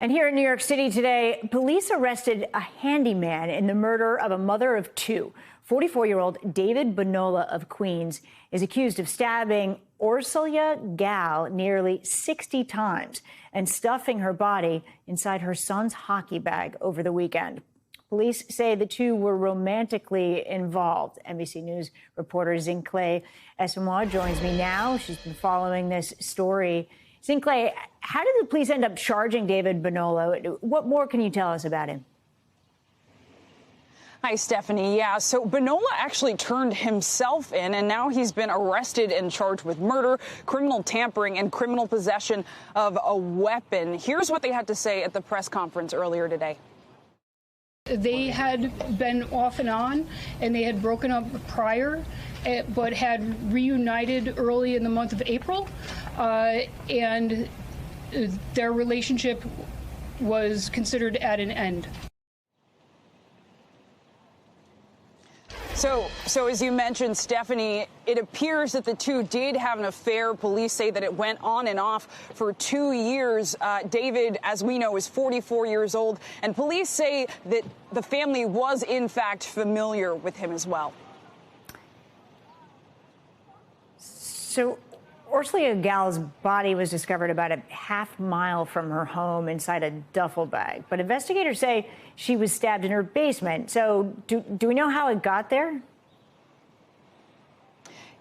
And here in New York City today, police arrested a handyman in the murder of a mother of two. 44-year-old David Bonola of Queens is accused of stabbing Ursula Gal nearly 60 times and stuffing her body inside her son's hockey bag over the weekend. Police say the two were romantically involved. NBC News reporter Zinhle Essamuah joins me now. She's been following this story. Zinhle, how did the police end up charging David Bonola? What more can you tell us about him? Hi, Stephanie. Yeah, so Bonola actually turned himself in, and now he's been arrested and charged with murder, criminal tampering, and criminal possession of a weapon. Here's what they had to say at the press conference earlier today. They had been off and on, and they had broken up prior, but had reunited early in the month of April, and their relationship was considered at an end. So as you mentioned, Stephanie, it appears that the two did have an affair. Police say that it went on and off for 2 years. David, as we know, is 44 years old, and police say that the family was, in fact, familiar with him as well. So Ursula Gal's body was discovered about a half-mile from her home inside a duffel bag. But investigators say she was stabbed in her basement. So do we know how it got there?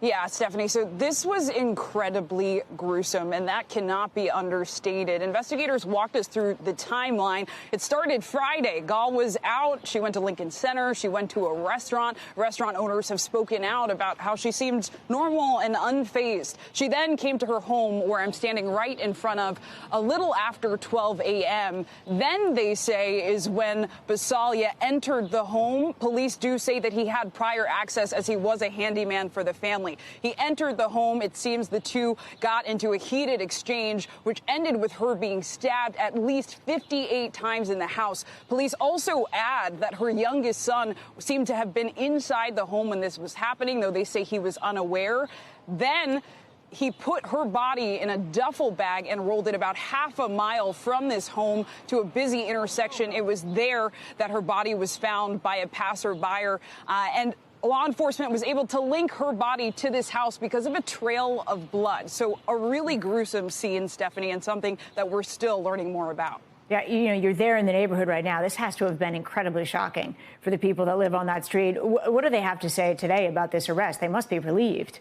Yeah, Stephanie, so this was incredibly gruesome, and that cannot be understated. Investigators walked us through the timeline. It started Friday. Gal was out. She went to Lincoln Center. She went to a restaurant. Restaurant owners have spoken out about how she seemed normal and unfazed. She then came to her home, where I'm standing right in front of, a little after 12 a.m. Then, they say, is when Bonola entered the home. Police do say that he had prior access, as he was a handyman for the family. He entered the home. It seems the two got into a heated exchange, which ended with her being stabbed at least 58 times in the house. Police also add that her youngest son seemed to have been inside the home when this was happening, though they say he was unaware. Then he put her body in a duffel bag and rolled it about half a mile from this home to a busy intersection. It was there that her body was found by a passerby, and law enforcement was able to link her body to this house because of a trail of blood. So a really gruesome scene, Stephanie, and something that we're still learning more about. Yeah, you know, you're there in the neighborhood right now. This has to have been incredibly shocking for the people that live on that street. What do they have to say today about this arrest? They must be relieved.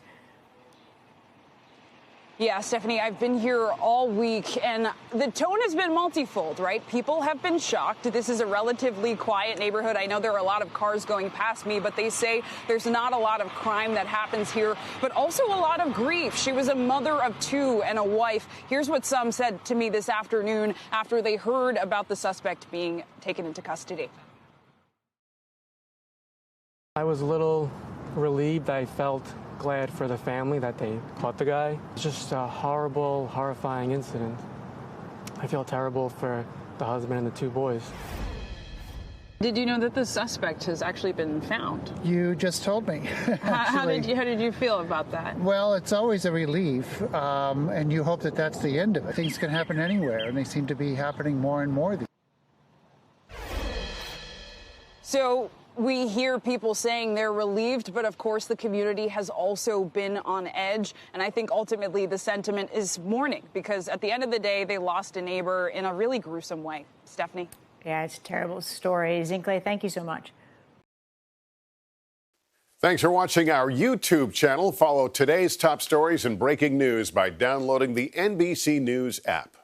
Yeah, Stephanie, I've been here all week, and the tone has been multifold, right? People have been shocked. This is a relatively quiet neighborhood. I know there are a lot of cars going past me, but they say there's not a lot of crime that happens here, but also a lot of grief. She was a mother of two and a wife. Here's what some said to me this afternoon after they heard about the suspect being taken into custody. I was a little relieved. I felt glad for the family that they caught the guy. It's just a horrible, horrifying incident. I feel terrible for the husband and the two boys. Did you know that the suspect has actually been found? You just told me. How did you feel about that? Well, it's always a relief, and you hope that that's the end of it. Things can happen anywhere, and they seem to be happening more and more. So we hear people saying they're relieved, but of course the community has also been on edge. And I think ultimately the sentiment is mourning, because at the end of the day, they lost a neighbor in a really gruesome way. Stephanie? Yeah, it's a terrible story. Zinhle, thank you so much. Thanks for watching our YouTube channel. Follow today's top stories and breaking news by downloading the NBC News app.